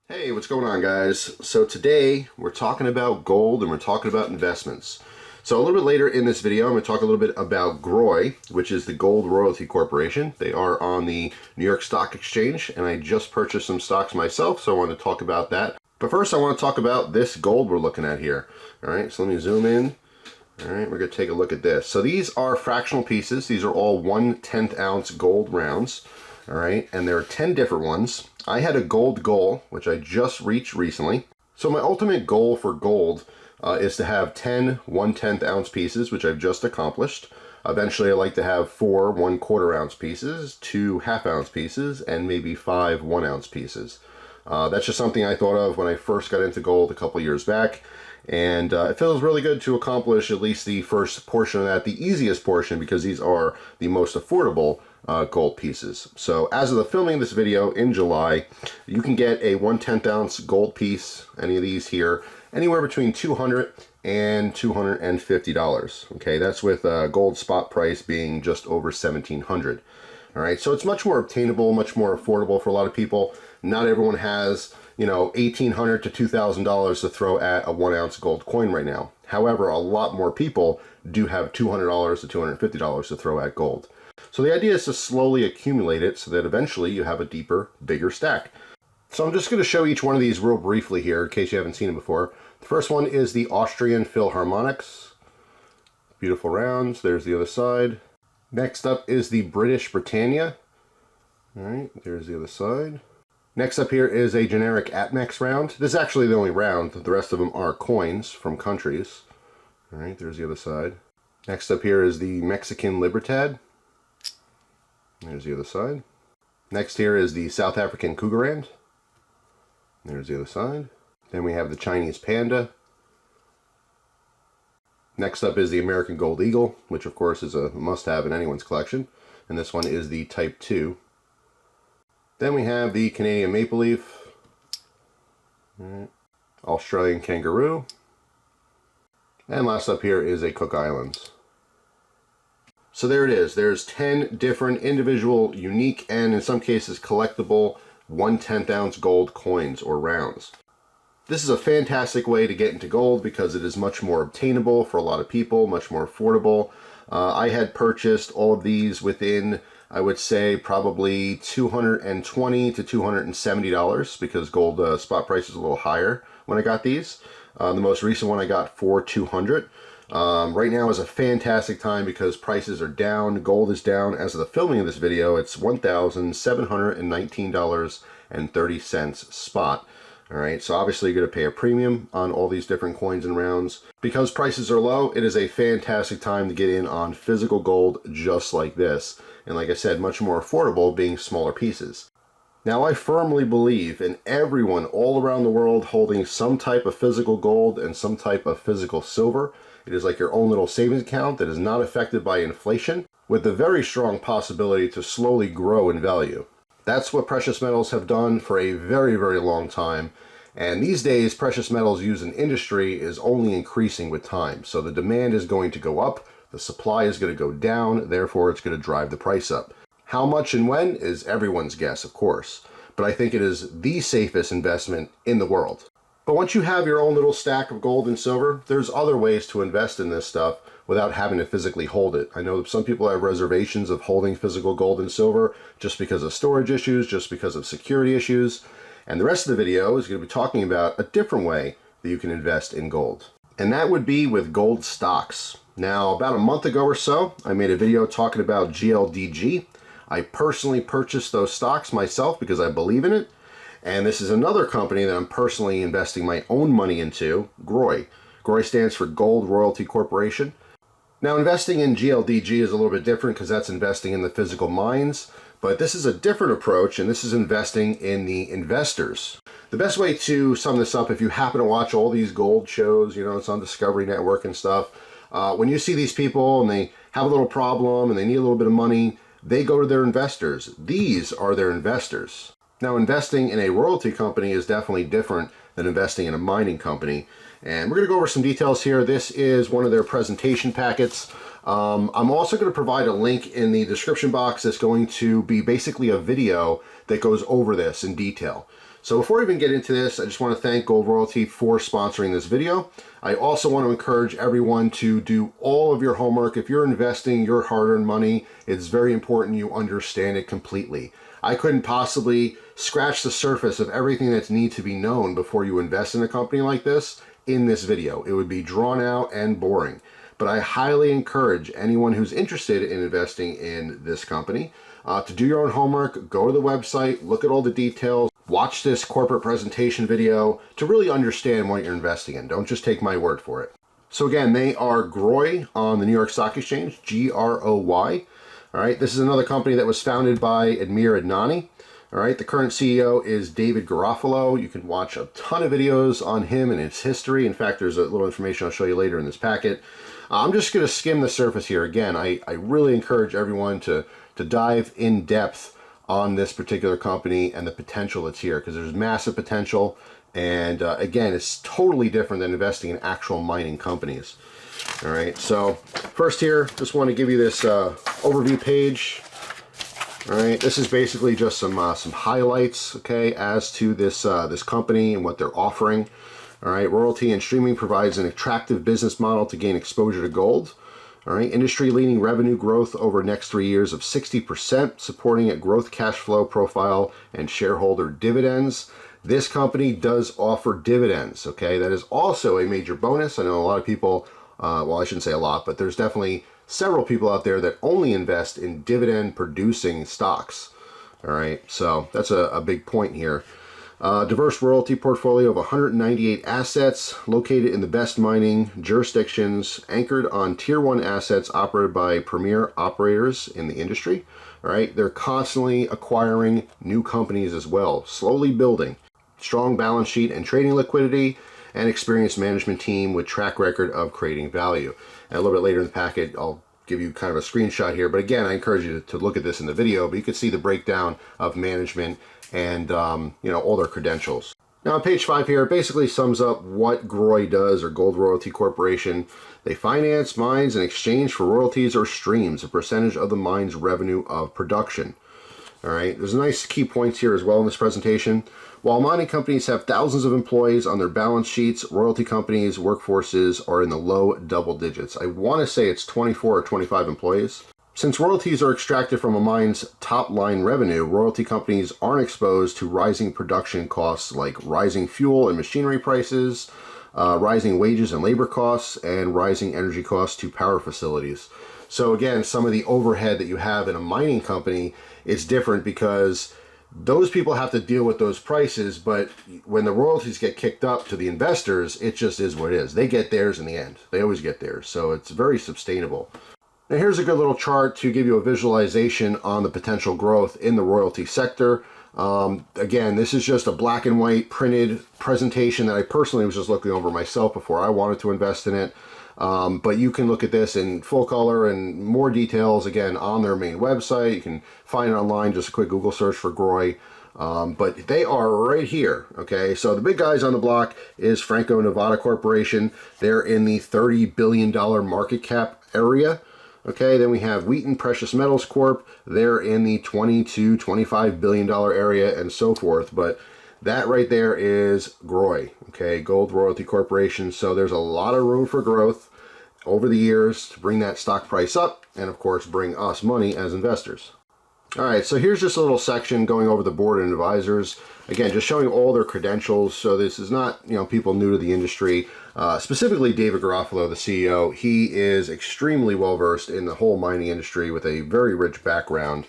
Hey, what's going on, guys? So today we're talking about gold and we're talking about investments. So a little bit later in this video, I'm going to talk a little bit about GROY, which is the Gold Royalty Corporation. They are on the New York Stock Exchange, and I just purchased some stocks myself, so I want to talk about that. But first, I want to talk about this gold we're looking at here. All right, so let me zoom in. All right, we're going to take a look at this. So these are fractional pieces. These are all 1/10 ounce gold rounds. All right, and there are 10 different ones. I had a gold goal, which I just reached recently. So my ultimate goal for gold is to have 10 1/10 ounce pieces, which I've just accomplished. Eventually, I'd like to have 4 1/4 ounce pieces, 2 1/2 ounce pieces, and maybe 5 1 ounce pieces. That's just something I thought of when I first got into gold a couple years back. And it feels really good to accomplish at least the first portion of that, the easiest portion, because these are the most affordable gold pieces. So as of the filming of this video in July, you can get a 1/10 ounce gold piece, any of these here, anywhere between $200 and $250. Okay, that's with gold spot price being just over $1,700. All right, so it's much more obtainable, much more affordable for a lot of people. Not everyone has, you know, $1,800 to $2,000 to throw at a 1 ounce gold coin right now. However, a lot more people do have $200 to $250 to throw at gold. So the idea is to slowly accumulate it so that eventually you have a deeper, bigger stack. So I'm just going to show each one of these real briefly here in case you haven't seen it before. The first one is the Austrian Philharmonics. Beautiful rounds. There's the other side. Next up is the British Britannia. All right, there's the other side. Next up here is a generic Atmex round. This is actually the only round. The rest of them are coins from countries. All right, there's the other side. Next up here is the Mexican Libertad. There's the other side. Next here is the South African Cougarand. There's the other side. Then we have the Chinese Panda. Next up is the American Gold Eagle, which of course is a must-have in anyone's collection. And this one is the Type 2. Then we have the Canadian Maple Leaf. Australian Kangaroo. And last up here is a Cook Islands. So there it is. There's 10 different individual, unique, and in some cases collectible 1/10 ounce gold coins or rounds. This is a fantastic way to get into gold because it is much more obtainable for a lot of people, much more affordable. I had purchased all of these within, I would say, probably $220 to $270 because gold spot price is a little higher when I got these. The most recent one I got for $200. Right now is a fantastic time because prices are down. Gold is down. As of the filming of this video, it's $1,719.30 spot. All right, so obviously you're going to pay a premium on all these different coins and rounds. Because prices are low, it is a fantastic time to get in on physical gold just like this. And like I said, much more affordable being smaller pieces. Now, I firmly believe in everyone all around the world holding some type of physical gold and some type of physical silver. It is like your own little savings account that is not affected by inflation, with the very strong possibility to slowly grow in value. That's what precious metals have done for a very, very long time. And these days, precious metals used in industry is only increasing with time. So the demand is going to go up, the supply is going to go down, therefore it's going to drive the price up. How much and when is everyone's guess, of course. But I think it is the safest investment in the world. But once you have your own little stack of gold and silver, there's other ways to invest in this stuff without having to physically hold it. I know some people have reservations of holding physical gold and silver just because of storage issues, just because of security issues. And the rest of the video is going to be talking about a different way that you can invest in gold. And that would be with gold stocks. Now, about a month ago or so, I made a video talking about GLDG. I personally purchased those stocks myself because I believe in it. And this is another company that I'm personally investing my own money into, GROY. GROY stands for Gold Royalty Corporation. Now, investing in GLDG is a little bit different because that's investing in the physical mines, but this is a different approach, and this is investing in the investors. The best way to sum this up, if you happen to watch all these gold shows, you know, it's on Discovery Network and stuff, when you see these people and they have a little problem and they need a little bit of money, they go to their investors. These are their investors. Now, investing in a royalty company is definitely different than investing in a mining company. And we're going to go over some details here. This is one of their presentation packets. I'm also going to provide a link in the description box that's going to be basically a video that goes over this in detail. So before we even get into this, I just want to thank Gold Royalty for sponsoring this video. I also want to encourage everyone to do all of your homework. If you're investing your hard-earned money, it's very important you understand it completely. I couldn't possibly scratch the surface of everything that needs to be known before you invest in a company like this in this video. It would be drawn out and boring. But I highly encourage anyone who's interested in investing in this company to do your own homework, go to the website, look at all the details, watch this corporate presentation video to really understand what you're investing in. Don't just take my word for it. So again, they are GROY on the New York Stock Exchange, G-R-O-Y. All right, this is another company that was founded by Admir Adnani. All right, the current CEO is David Garofalo. You can watch a ton of videos on him and his history. In fact, there's a little information I'll show you later in this packet. I'm just going to skim the surface here. Again, I really encourage everyone to dive in depth on this particular company and the potential that's here, because there's massive potential. And again, it's totally different than investing in actual mining companies. All right, so first here, just want to give you this overview page. All right, this is basically just some highlights, okay, as to this this company and what they're offering. All right, royalty and streaming provides an attractive business model to gain exposure to gold. All right, industry-leading revenue growth over the next 3 years of 60%, supporting a growth cash flow profile and shareholder dividends. This company does offer dividends, okay? That is also a major bonus. I know a lot of people, well, I shouldn't say a lot, but there's definitely several people out there that only invest in dividend-producing stocks. All right, so that's a big point here. Diverse royalty portfolio of 198 assets located in the best mining jurisdictions, anchored on tier 1 assets operated by premier operators in the industry. All right, they're constantly acquiring new companies as well, slowly building. Strong balance sheet and trading liquidity, and experienced management team with track record of creating value. And a little bit later in the packet, I'll give you kind of a screenshot here, but again, I encourage you to look at this in the video, but you can see the breakdown of management and you know, all their credentials. Now on page 5 here, it basically sums up what GROY does, or Gold Royalty Corporation. They finance mines in exchange for royalties or streams, a percentage of the mine's revenue of production. All right, there's nice key points here as well in this presentation. While mining companies have thousands of employees on their balance sheets, royalty companies' workforces are in the low double digits. I want to say it's 24 or 25 employees. Since royalties are extracted from a mine's top-line revenue, royalty companies aren't exposed to rising production costs like rising fuel and machinery prices, rising wages and labor costs, and rising energy costs to power facilities. So again, some of the overhead that you have in a mining company is different because those people have to deal with those prices, but when the royalties get kicked up to the investors, it just is what it is. They get theirs in the end. They always get theirs. So it's very sustainable. Now here's a good little chart to give you a visualization on the potential growth in the royalty sector. Again, this is just a black and white printed presentation that I personally was just looking over myself before I wanted to invest in it. But you can look at this in full color and more details, again, on their main website. You can find it online, just a quick Google search for GROY. But they are right here, okay? So the big guys on the block is Franco-Nevada Corporation. They're in the $30 billion market cap area. Okay, then we have Wheaton Precious Metals Corp. They're in the $20 to $25 billion area and so forth. But that right there is GROY, okay, Gold Royalty Corporation. So there's a lot of room for growth over the years to bring that stock price up and, of course, bring us money as investors. All right, so here's just a little section going over the board and advisors. Again, just showing all their credentials. So this is not, you know, people new to the industry. Specifically, David Garofalo, the CEO, he is extremely well-versed in the whole mining industry with a very rich background.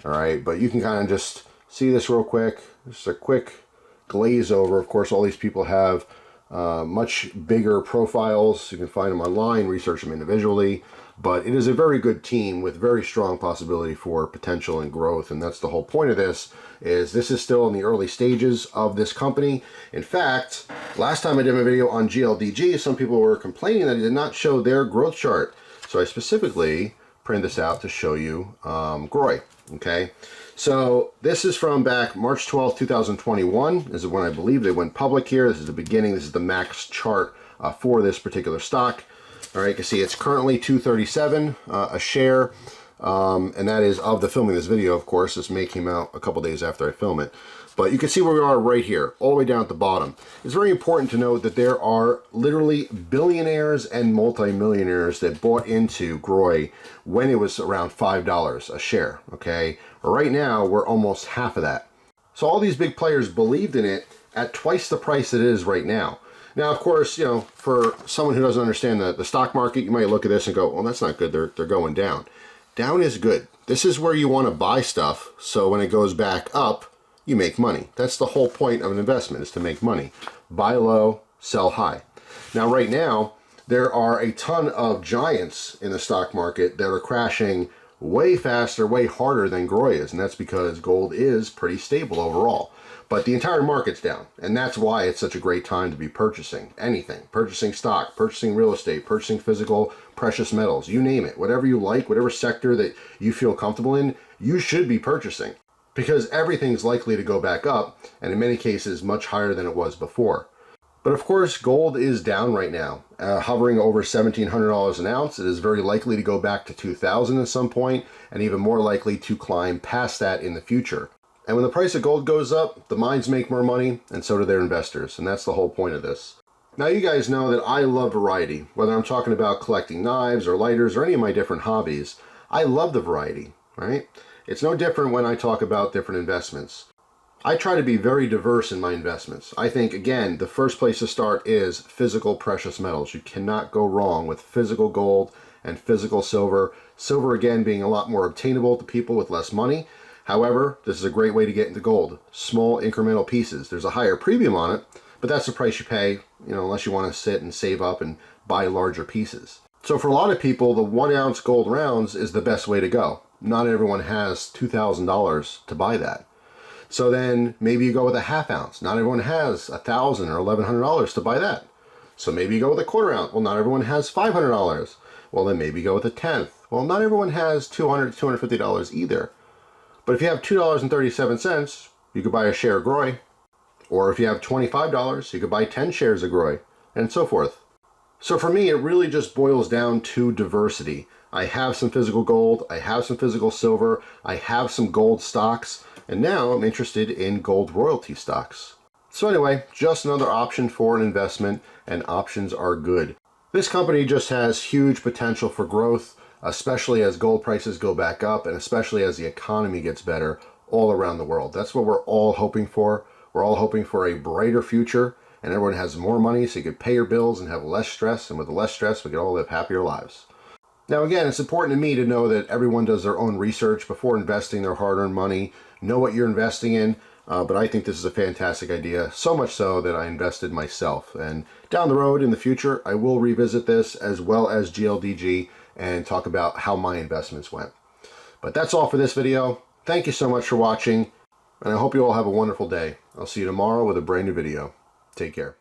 All right, but you can kind of just see this real quick. Just a quick glaze over. Of course, all these people have much bigger profiles. You can find them online, research them individually. But it is a very good team with very strong possibility for potential and growth. And that's the whole point of this is still in the early stages of this company. In fact, last time I did my video on GLDG, some people were complaining that it did not show their growth chart. So I specifically printed this out to show you GROY, okay? So this is from back March 12, 2021. This is when I believe they went public here. This is the beginning. This is the max chart for this particular stock. All right, you can see it's currently $237 a share, and that is of the filming this video, of course. This may came out a couple days after I film it. But you can see where we are right here, all the way down at the bottom. It's very important to note that there are literally billionaires and multimillionaires that bought into GROY when it was around $5 a share, okay? Right now, we're almost half of that. So all these big players believed in it at twice the price it is right now. Now, of course, you know, for someone who doesn't understand the stock market, you might look at this and go, well, that's not good, they're going down. Down is good. This is where you want to buy stuff, so when it goes back up, you make money. That's the whole point of an investment, is to make money. Buy low, sell high. Now, right now, there are a ton of giants in the stock market that are crashing way faster, way harder than GROY is, and that's because gold is pretty stable overall. But the entire market's down, and that's why it's such a great time to be purchasing anything. Purchasing stock, purchasing real estate, purchasing physical precious metals, you name it. Whatever you like, whatever sector that you feel comfortable in, you should be purchasing. Because everything's likely to go back up, and in many cases much higher than it was before. But of course, gold is down right now, hovering over $1,700 an ounce. It is very likely to go back to $2,000 at some point, and even more likely to climb past that in the future. And when the price of gold goes up, the mines make more money, and so do their investors, and that's the whole point of this. Now, you guys know that I love variety. Whether I'm talking about collecting knives or lighters or any of my different hobbies, I love the variety, right? It's no different when I talk about different investments. I try to be very diverse in my investments. I think, again, the first place to start is physical precious metals. You cannot go wrong with physical gold and physical silver. Silver, again, being a lot more obtainable to people with less money. However, this is a great way to get into gold. Small incremental pieces. There's a higher premium on it, but that's the price you pay, you know, unless you want to sit and save up and buy larger pieces. So for a lot of people, the 1 ounce gold rounds is the best way to go. Not everyone has $2,000 to buy that. So then maybe you go with a half ounce. Not everyone has $1,000 or $1,100 to buy that. So maybe you go with a quarter ounce. Well, not everyone has $500. Well, then maybe you go with a tenth. Well, not everyone has $200, $250 either. But if you have $2.37, you could buy a share of GROY. Or if you have $25, you could buy 10 shares of GROY, and so forth. So for me, it really just boils down to diversity. I have some physical gold, I have some physical silver, I have some gold stocks, and now I'm interested in gold royalty stocks. So anyway, just another option for an investment, and options are good. This company just has huge potential for growth, especially as gold prices go back up, and especially as the economy gets better all around the world. That's what we're all hoping for. We're all hoping for a brighter future, and everyone has more money so you can pay your bills and have less stress, and with less stress, we can all live happier lives. Now again, it's important to me to know that everyone does their own research before investing their hard-earned money. Know what you're investing in, but I think this is a fantastic idea, so much so that I invested myself. And down the road in the future, I will revisit this as well as GLDG and talk about how my investments went. But that's all for this video. Thank you so much for watching, and I hope you all have a wonderful day. I'll see you tomorrow with a brand new video. Take care.